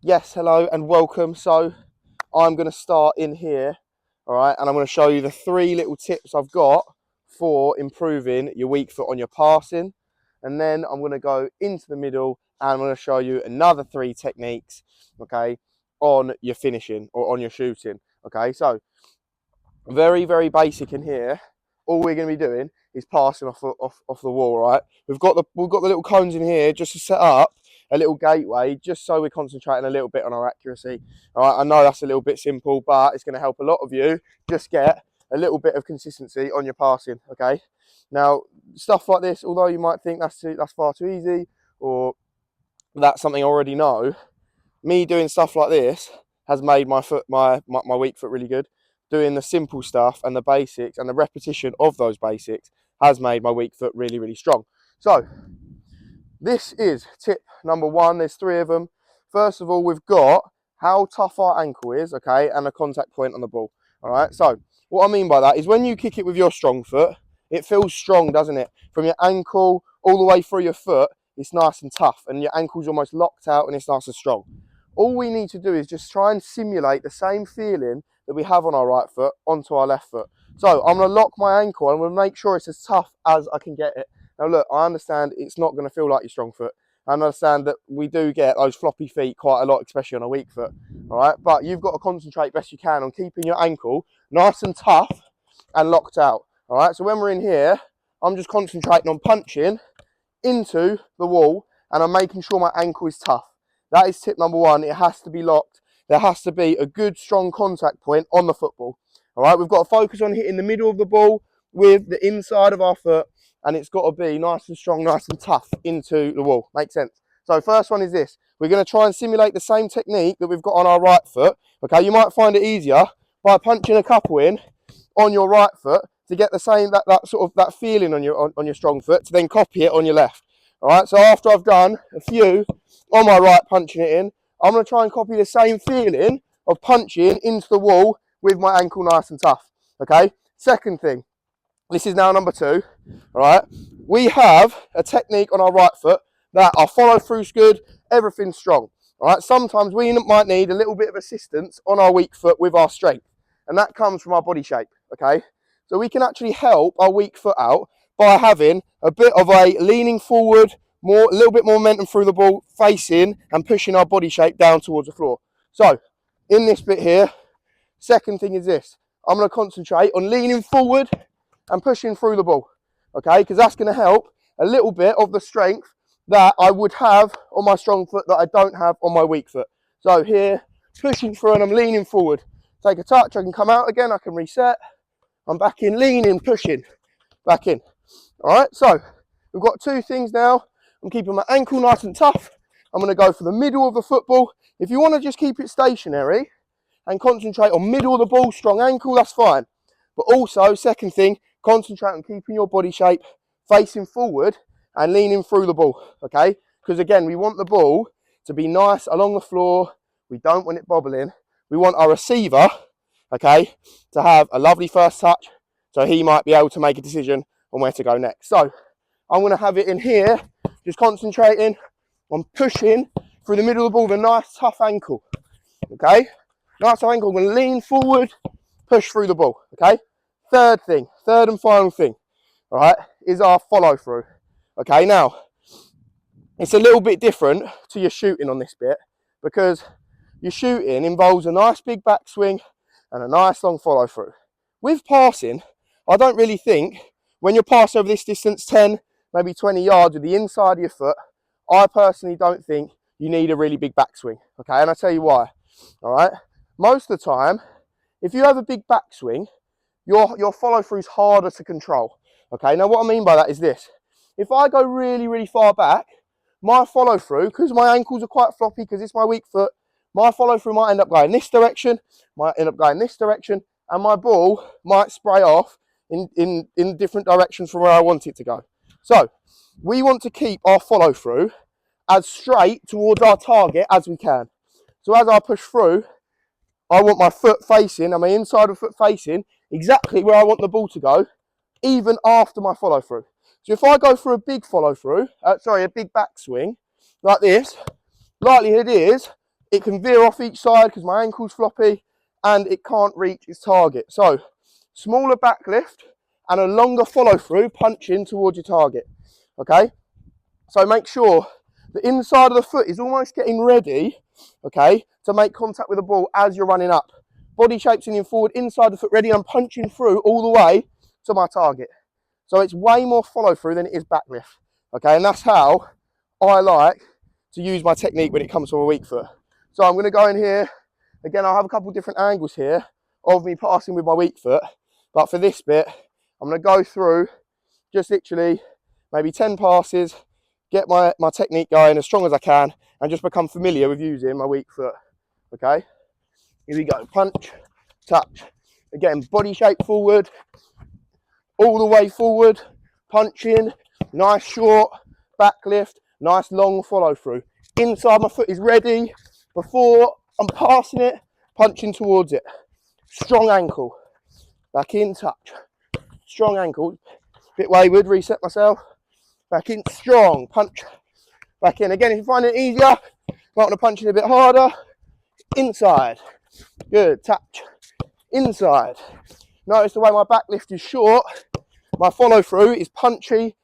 Yes, hello and welcome. So I'm going to start in here, all right, and I'm going to show you the 3 little tips I've got for improving your weak foot on your passing. And then I'm going to go into the middle and I'm going to show you another 3 techniques, okay, on your finishing or on your shooting. Okay, so very, very basic in here. All we're going to be doing is passing off the wall, right? We've got the little cones in here just to set up a little gateway, just so we're concentrating a little bit on our accuracy. All right, I know that's a little bit simple, but it's going to help a lot of you just get a little bit of consistency on your passing. Okay, now stuff like this, although you might think that's far too easy or that's something I already know, me doing stuff like this has made my weak foot really good. Doing the simple stuff and the basics and the repetition of those basics has made my weak foot really, really strong. So this is tip number 1. There's 3 of them. First of all, we've got how tough our ankle is, okay, and a contact point on the ball. All right, so what I mean by that is when you kick it with your strong foot, it feels strong, doesn't it? From your ankle all the way through your foot, it's nice and tough, and your ankle's almost locked out and it's nice and strong. All we need to do is just try and simulate the same feeling that we have on our right foot onto our left foot. So I'm going to lock my ankle and I'm going to make sure it's as tough as I can get it. Now look, I understand it's not going to feel like your strong foot. I understand that we do get those floppy feet quite a lot, especially on a weak foot. All right, but you've got to concentrate best you can on keeping your ankle nice and tough and locked out. All right, so when we're in here, I'm just concentrating on punching into the wall and I'm making sure my ankle is tough. That is tip number 1. It has to be locked. There has to be a good, strong contact point on the football. All right, we've got to focus on hitting the middle of the ball with the inside of our foot, and it's got to be nice and strong, nice and tough into the wall. Makes sense? So first one is this. We're going to try and simulate the same technique that we've got on our right foot. Okay, you might find it easier by punching a couple in on your right foot to get the same that feeling on your strong foot, to then copy it on your left. All right, so after I've done a few on my right punching it in, I'm going to try and copy the same feeling of punching into the wall with my ankle nice and tough. Okay, second thing, this is now number 2. All right, we have a technique on our right foot that our follow through's good, everything's strong. All right, sometimes we might need a little bit of assistance on our weak foot with our strength, and that comes from our body shape. Okay, so we can actually help our weak foot out by having a bit of a leaning forward, a little bit more momentum through the ball, facing and pushing our body shape down towards the floor. So in this bit here, second thing is this. I'm going to concentrate on leaning forward and pushing through the ball, okay, because that's going to help a little bit of the strength that I would have on my strong foot that I don't have on my weak foot. So here, pushing through and I'm leaning forward. Take a touch, I can come out again, I can reset. I'm back in, leaning, pushing, back in. All right, so we've got 2 things now. I'm keeping my ankle nice and tough. I'm going to go for the middle of the football. If you want to just keep it stationary and concentrate on middle of the ball, strong ankle, that's fine. But also, second thing, concentrate on keeping your body shape facing forward and leaning through the ball, okay? Because again, we want the ball to be nice along the floor. We don't want it bobbling. We want our receiver, okay, to have a lovely first touch so he might be able to make a decision on where to go next. So I'm going to have it in here, just concentrating on pushing through the middle of the ball with a nice tough ankle, okay? Nice tough ankle. I'm going to lean forward, push through the ball, okay? Third and final thing, all right, is our follow through. Okay, now it's a little bit different to your shooting on this bit because your shooting involves a nice big backswing and a nice long follow through. With passing, I don't really think when you're passing over this distance, 10, maybe 20 yards with the inside of your foot, I personally don't think you need a really big backswing. Okay, and I'll tell you why. All right, most of the time, if you have a big backswing, your follow through is harder to control. Okay, now what I mean by that is this. If I go really, really far back, my follow through, because my ankles are quite floppy because it's my weak foot, my follow through might end up going this direction, might end up going this direction, and my ball might spray off in different directions from where I want it to go. So we want to keep our follow through as straight towards our target as we can. So as I push through, I want my foot facing, and my inside of foot facing exactly where I want the ball to go even after my follow through. So if I go for a big follow through, a big backswing like this, likelihood is it can veer off each side because my ankle's floppy and it can't reach its target. So smaller back lift and a longer follow through, punch in towards your target. Okay, so make sure the inside of the foot is almost getting ready, okay, to make contact with the ball as you're running up. Body shape's leaning forward, inside the foot ready, I'm punching through all the way to my target. So it's way more follow through than it is back lift. Okay, and that's how I like to use my technique when it comes to a weak foot. So I'm going to go in here. Again, I'll have a couple different angles here of me passing with my weak foot. But for this bit, I'm going to go through just literally maybe 10 passes, get my technique going as strong as I can, and just become familiar with using my weak foot. Okay, here we go. Punch, touch. Again, body shape forward, all the way forward, punch in, nice short back lift, nice long follow through. Inside my foot is ready. Before I'm passing it, punching towards it. Strong ankle, back in, touch. Strong ankle, bit wayward, reset myself. Back in, strong, punch, back in. Again, if you find it easier, might want to punch it a bit harder. Inside, good, touch, inside. Notice the way my back lift is short, my follow through is punchy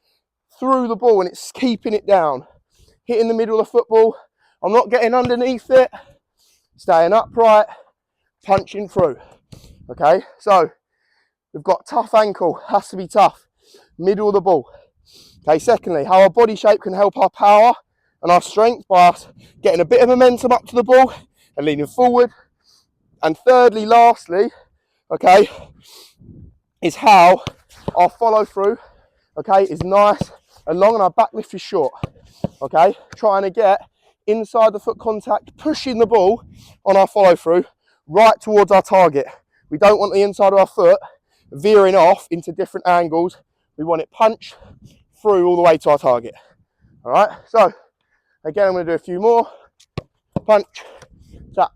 through the ball and it's keeping it down. Hitting the middle of the football, I'm not getting underneath it, staying upright, punching through. Okay, so we've got tough ankle, has to be tough, middle of the ball. Okay, secondly, how our body shape can help our power and our strength by us getting a bit of momentum up to the ball and leaning forward. And thirdly, lastly, okay, is how our follow through, okay, is nice and long and our back lift is short. Okay, trying to get inside the foot contact, pushing the ball on our follow through right towards our target. We don't want the inside of our foot veering off into different angles. We want it punched through all the way to our target. All right, so again, I'm going to do a few more. Punch, tap.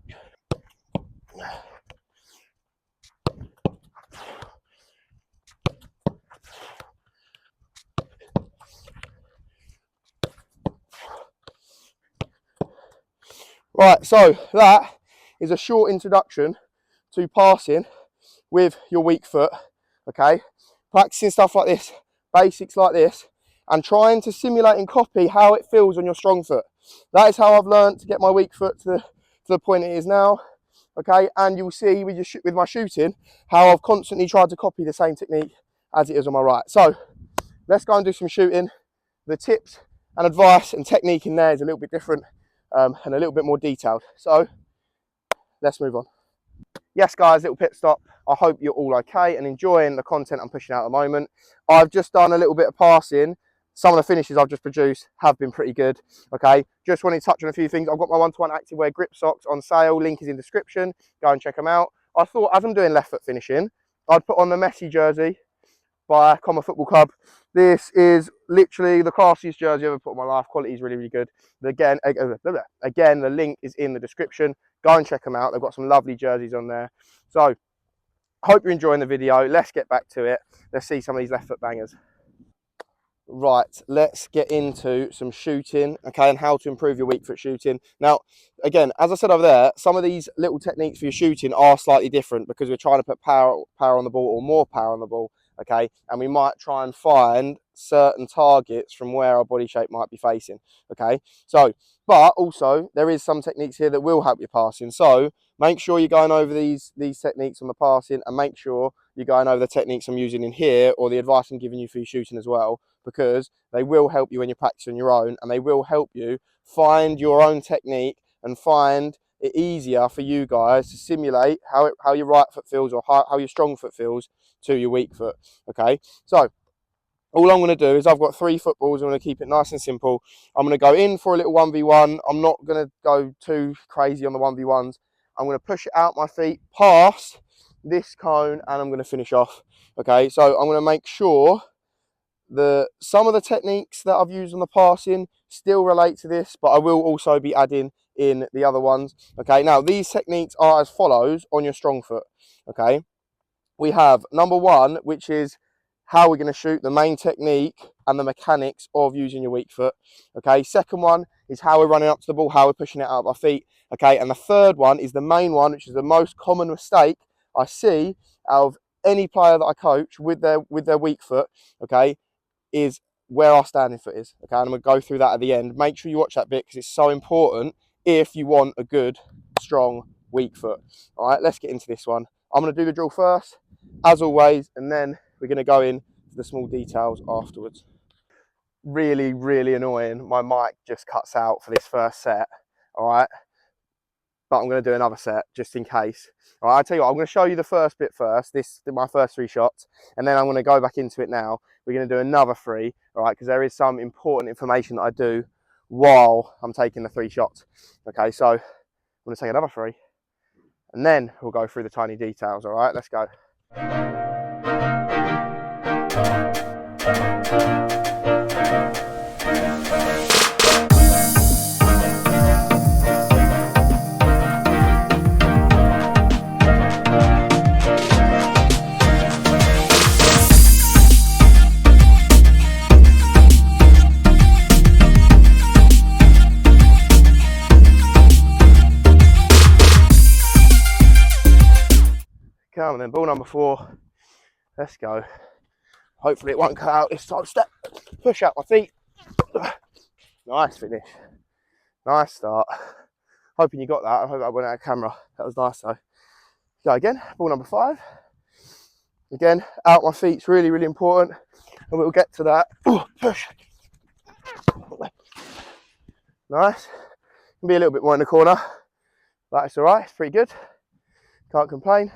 Right, so that is a short introduction to passing with your weak foot, okay? Practicing stuff like this, basics like this, and trying to simulate and copy how it feels on your strong foot. That is how I've learned to get my weak foot to the point it is now, okay? And you'll see with my shooting how I've constantly tried to copy the same technique as it is on my right. So let's go and do some shooting. The tips and advice and technique in there is a little bit different and a little bit more detailed. So let's move on. Yes, guys, little pit stop. I hope you're all okay and enjoying the content I'm pushing out at the moment. I've just done a little bit of passing. Some of the finishes I've just produced have been pretty good. Okay, just wanted to touch on a few things. I've got my 1-to-1 activewear grip socks on sale. Link is in description. Go and check them out. I thought, as I'm doing left foot finishing, I'd put on the Messi jersey by Comma Football Club. This is literally the classiest jersey I've ever put on my life. Quality is really, really good. Again, the link is in the description. Go and check them out. They've got some lovely jerseys on there. So, hope you're enjoying the video. Let's get back to it. Let's see some of these left foot bangers. Right, let's get into some shooting, okay, and how to improve your weak foot shooting. Now, again, as I said over there, some of these little techniques for your shooting are slightly different because we're trying to put power on the ball or more power on the ball, okay, and we might try and find certain targets from where our body shape might be facing, okay. So, but also there is some techniques here that will help your passing. So make sure you're going over these techniques on the passing, and make sure you're going over the techniques I'm using in here or the advice I'm giving you for your shooting as well, because they will help you when you're practicing your own, and they will help you find your own technique and find it easier for you guys to simulate how your right foot feels or how your strong foot feels to your weak foot. Okay, so all I'm going to do is I've got 3 footballs. I'm going to keep it nice and simple. I'm going to go in for a little 1v1. I'm not going to go too crazy on the 1v1s. I'm going to push it out my feet past this cone and I'm going to finish off. Okay, so I'm going to make sure some of the techniques that I've used on the passing still relate to this, but I will also be adding in the other ones. Okay, now these techniques are as follows on your strong foot. Okay, we have number 1, which is how we're going to shoot, the main technique and the mechanics of using your weak foot. Okay, second one is how we're running up to the ball, how we're pushing it out of our feet. Okay, and the third one is the main one, which is the most common mistake I see out of any player that I coach with their weak foot. Okay, is where our standing foot is. Okay, and I'm going to go through that at the end. Make sure you watch that bit because it's so important if you want a good, strong, weak foot. All right, let's get into this one. I'm going to do the drill first, as always, and then we're going to go into the small details afterwards. Really, really annoying. My mic just cuts out for this first set. All right, but I'm going to do another set just in case. All right, I'll tell you what, I'm going to show you the first bit first, my first 3 shots, and then I'm going to go back into it now. We're going to do another 3, all right, because there is some important information that I do while I'm taking the 3 shots. Okay, so I'm going to take another 3, and then we'll go through the tiny details, all right? Let's go. Come on then, ball number 4. Let's go. Hopefully it won't cut out this time. Step, push out my feet. Nice finish. Nice start. Hoping you got that. I hope that went out of camera. That was nice though. Go again, ball number 5. Again, out my feet's really, really important. And we'll get to that. Ooh, push. Nice. Can be a little bit more in the corner. But it's all right, it's pretty good. Can't complain.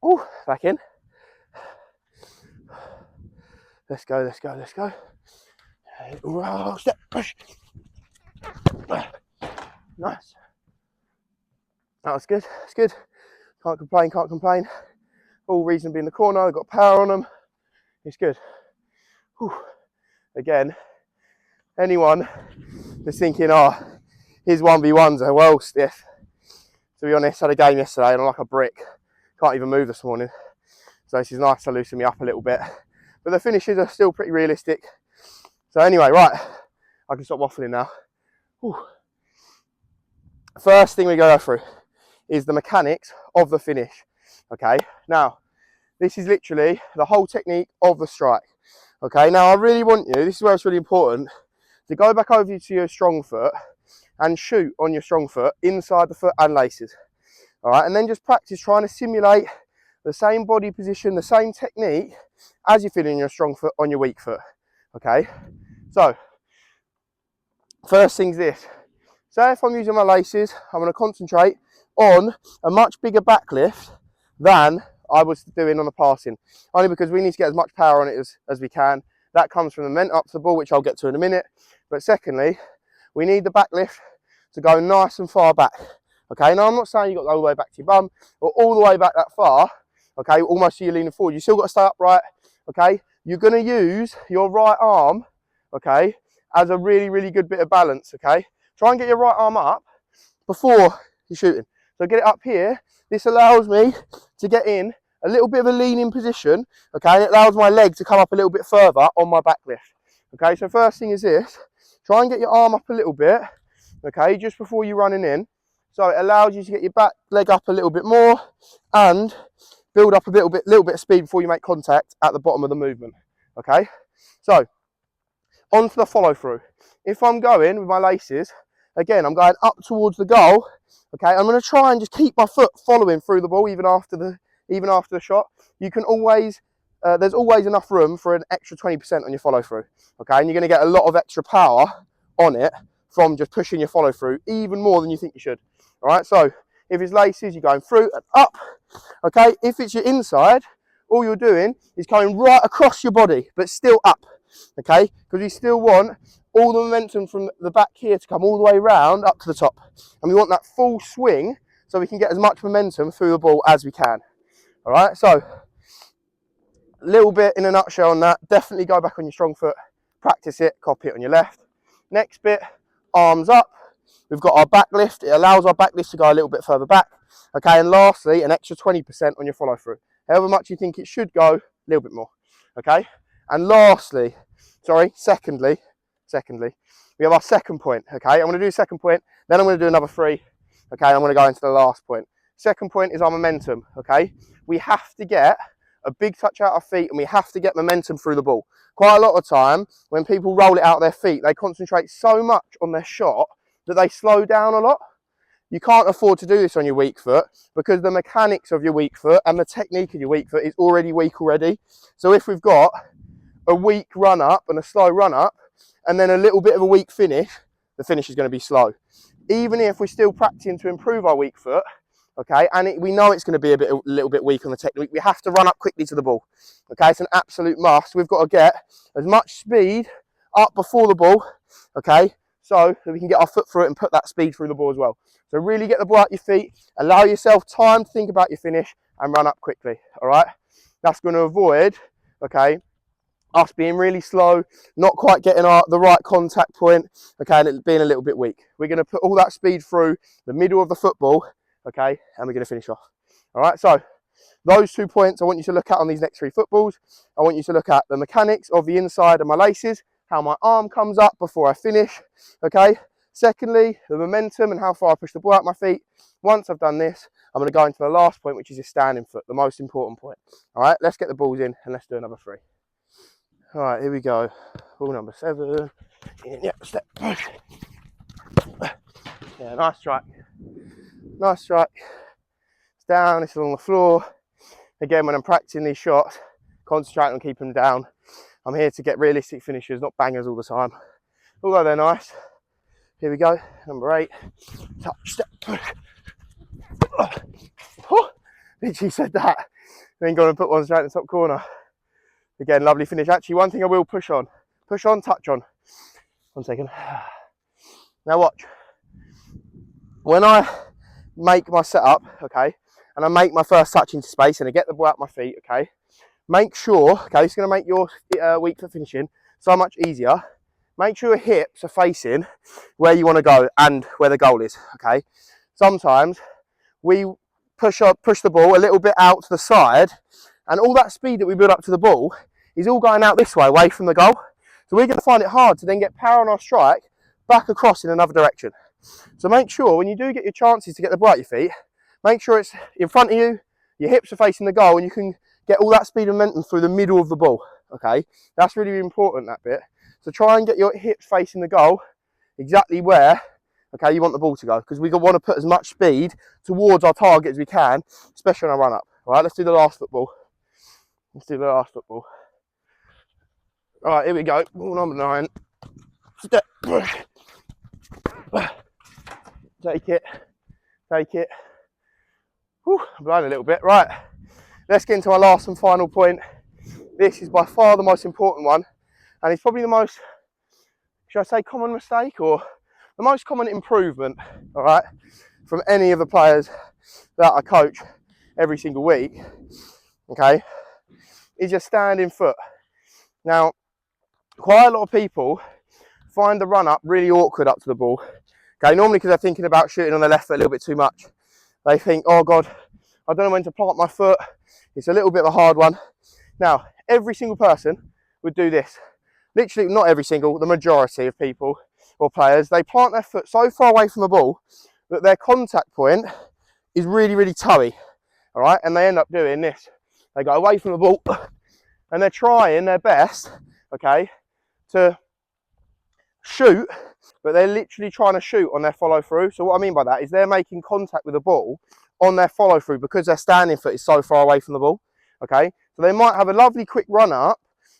Ooh, back in. Let's go, let's go, let's go. Oh, step, push. Nice. That was good, it's good. Can't complain, can't complain. All reasonably in the corner, I've got power on them. It's good. Whew. Again, anyone that's thinking, oh, his 1v1s are well stiff. To be honest, I had a game yesterday and I'm like a brick. Can't even move this morning. So this is nice to loosen me up a little bit. But the finishes are still pretty realistic. So anyway, right, I can stop waffling now. Whew. First thing we go through is the mechanics of the finish. Okay, now this is literally the whole technique of the strike. Okay, now I really want you, this is where it's really important, to go back over to your strong foot and shoot on your strong foot inside the foot and laces. All right, and then just practice trying to simulate the same body position, the same technique as you're feeling your strong foot on your weak foot. Okay, so first thing's this. Say if I'm using my laces, I'm going to concentrate on a much bigger backlift than I was doing on the passing, only because we need to get as much power on it as we can. That comes from the momentum up to the ball, which I'll get to in a minute. But secondly, we need the backlift to go nice and far back. Okay, now I'm not saying you've got to go all the way back to your bum or all the way back that far. Okay, almost so you're leaning forward. You still got to stay upright. Okay, you're going to use your right arm, okay, as a really, really good bit of balance. Okay, try and get your right arm up before you're shooting. So get it up here. This allows me to get in a little bit of a leaning position. Okay, and it allows my leg to come up a little bit further on my back lift. Okay, so first thing is this. Try and get your arm up a little bit. Okay, just before you're running in. So it allows you to get your back leg up a little bit more and build up a little bit of speed before you make contact at the bottom of the movement. Okay, so on to the follow through. If I'm going with my laces, again, I'm going up towards the goal. Okay, I'm going to try and just keep my foot following through the ball even after the shot. You can always, there's always enough room for an extra 20% on your follow through. Okay, and you're going to get a lot of extra power on it from just pushing your follow through, even more than you think you should. All right, so if it's laces, you're going through and up. Okay, if it's your inside, all you're doing is going right across your body, but still up. Okay, because we still want all the momentum from the back here to come all the way round up to the top. And we want that full swing so we can get as much momentum through the ball as we can. All right, so a little bit in a nutshell on that. Definitely go back on your strong foot, practice it, copy it on your left. Next bit, arms up. We've got our back lift. It allows our back lift to go a little bit further back. Okay, and lastly, an extra 20% on your follow through. However much you think it should go, little bit more, okay? And lastly, secondly, we have our second point, okay? I'm going to do a second point, then I'm going to do another 3, okay? I'm going to go into the last point. Second point is our momentum, okay? We have to get a big touch out of feet and we have to get momentum through the ball. Quite a lot of time, when people roll it out their feet, they concentrate so much on their shot that they slow down a lot. You can't afford to do this on your weak foot because the mechanics of your weak foot and the technique of your weak foot is already weak already. So if we've got a weak run up and a slow run up and then a little bit of a weak finish, the finish is going to be slow. Even if we're still practicing to improve our weak foot, okay, and we know it's going to be a little bit weak on the technique, we have to run up quickly to the ball. Okay, it's an absolute must. We've got to get as much speed up before the ball, okay, so that we can get our foot through it and put that speed through the ball as well. So really get the ball out your feet, allow yourself time to think about your finish and run up quickly, all right? That's going to avoid, okay, us being really slow, not quite getting the right contact point, okay, and it being a little bit weak. We're going to put all that speed through the middle of the football, okay, and we're going to finish off. All right, so those 2 points I want you to look at on these next 3 footballs. I want you to look at the mechanics of the inside of my laces, how my arm comes up before I finish, okay? Secondly, the momentum and how far I push the ball out my feet. Once I've done this, I'm going to go into the last point, which is your standing foot, the most important point. All right, let's get the balls in and let's do another 3. All right, here we go. Ball number 7. Yeah, step push. Yeah, nice strike. Nice strike. It's down, it's on the floor. Again, when I'm practicing these shots, concentrating on keeping them down. I'm here to get realistic finishes, not bangers all the time. Although they're nice. Here we go, number 8. Touch, step, push. Oh, literally said that. Then go and put one straight in the top corner. Again, lovely finish. Actually, one thing I will push on, touch on. 1 second. Now watch. When I make my setup, okay, and I make my first touch into space and I get the ball out my feet, okay, make sure, okay, this is going to make your weak foot finishing so much easier. Make sure your hips are facing where you want to go and where the goal is, okay. Sometimes we push the ball a little bit out to the side and all that speed that we build up to the ball is all going out this way, away from the goal. So we're going to find it hard to then get power on our strike back across in another direction. So make sure when you do get your chances to get the ball at your feet, make sure it's in front of you, your hips are facing the goal and you can get all that speed and momentum through the middle of the ball, okay? That's really important, that bit. So try and get your hips facing the goal exactly where, okay, you want the ball to go, because we want to put as much speed towards our target as we can, especially on our run up. All right, let's do the last football. All right, here we go. Ball number 9. Step. Take it. Whew, I'm blowing a little bit. Right, let's get into our last and final point. This is by far the most important one, and it's probably the most, should I say, common mistake or the most common improvement, all right, from any of the players that I coach every single week, okay, is your standing foot. Now, quite a lot of people find the run up really awkward up to the ball. Okay, normally because they're thinking about shooting on the left foot a little bit too much. They think, oh God, I don't know when to plant my foot. It's a little bit of a hard one. Now, every single person would do this. Literally, not every single, the majority of people or players, they plant their foot so far away from the ball that their contact point is really, really toey. All right, and they end up doing this. They go away from the ball and they're trying their best, okay, to shoot, but they're literally trying to shoot on their follow through. So what I mean by that is they're making contact with the ball on their follow through because their standing foot is so far away from the ball, okay? So they might have a lovely quick run up,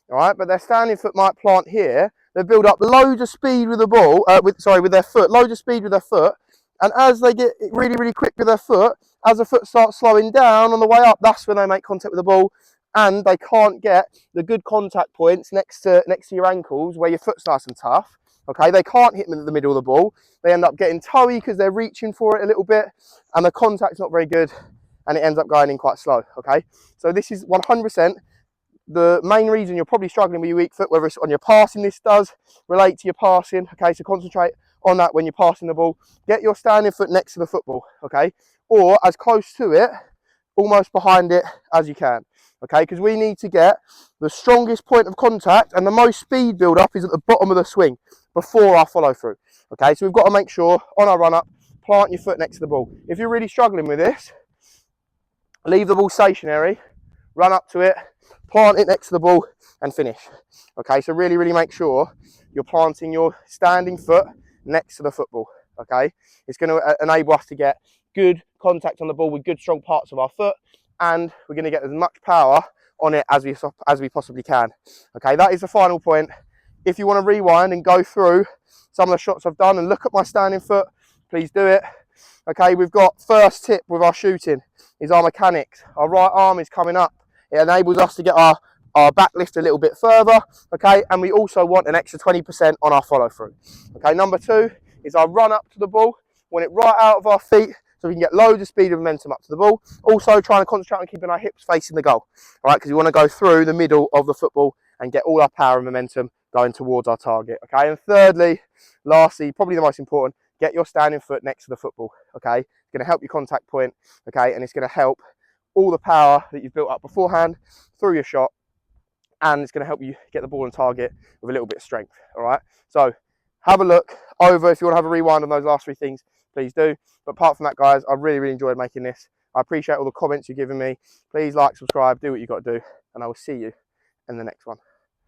all right, but their standing foot might plant here. They build up loads of speed with the ball, with their foot, loads of speed with their foot, and as they get really, really quick with their foot, as the foot starts slowing down on the way up, that's when they make contact with the ball, and they can't get the good contact points next to your ankles where your foot's nice and tough. Okay, they can't hit them in the middle of the ball. They end up getting toey because they're reaching for it a little bit and the contact's not very good and it ends up going in quite slow, okay? So this is 100% the main reason you're probably struggling with your weak foot, whether it's on your passing. This does relate to your passing, okay? So concentrate on that when you're passing the ball. Get your standing foot next to the football, okay? Or as close to it, almost behind it as you can, okay? Because we need to get the strongest point of contact and the most speed build up is at the bottom of the swing before our follow through, okay? So we've got to make sure on our run up, plant your foot next to the ball. If you're really struggling with this, leave the ball stationary, run up to it, plant it next to the ball and finish, okay? So really, really make sure you're planting your standing foot next to the football, okay? It's going to enable us to get good contact on the ball with good strong parts of our foot, and we're going to get as much power on it as we possibly can, okay? That is the final point. If you want to rewind and go through some of the shots I've done and look at my standing foot, please do it, okay? We've got first tip with our shooting is our mechanics. Our right arm is coming up. It enables us to get our back lift a little bit further, okay? And we also want an extra 20% on our follow through, okay? Number 2 is our run up to the ball, want it right out of our feet so we can get loads of speed and momentum up to the ball. Also trying to concentrate on keeping our hips facing the goal, all right? Because we want to go through the middle of the football and get all our power and momentum going towards our target, okay? And thirdly, lastly, probably the most important, get your standing foot next to the football, okay? It's going to help your contact point, okay? And it's going to help all the power that you've built up beforehand through your shot, and it's going to help you get the ball on target with a little bit of strength, all right? So have a look over. If you want to have a rewind on those last 3 things, please do. But apart from that, guys, I really, really enjoyed making this. I appreciate all the comments you're giving me. Please like, subscribe, do what you got to do, and I will see you in the next one.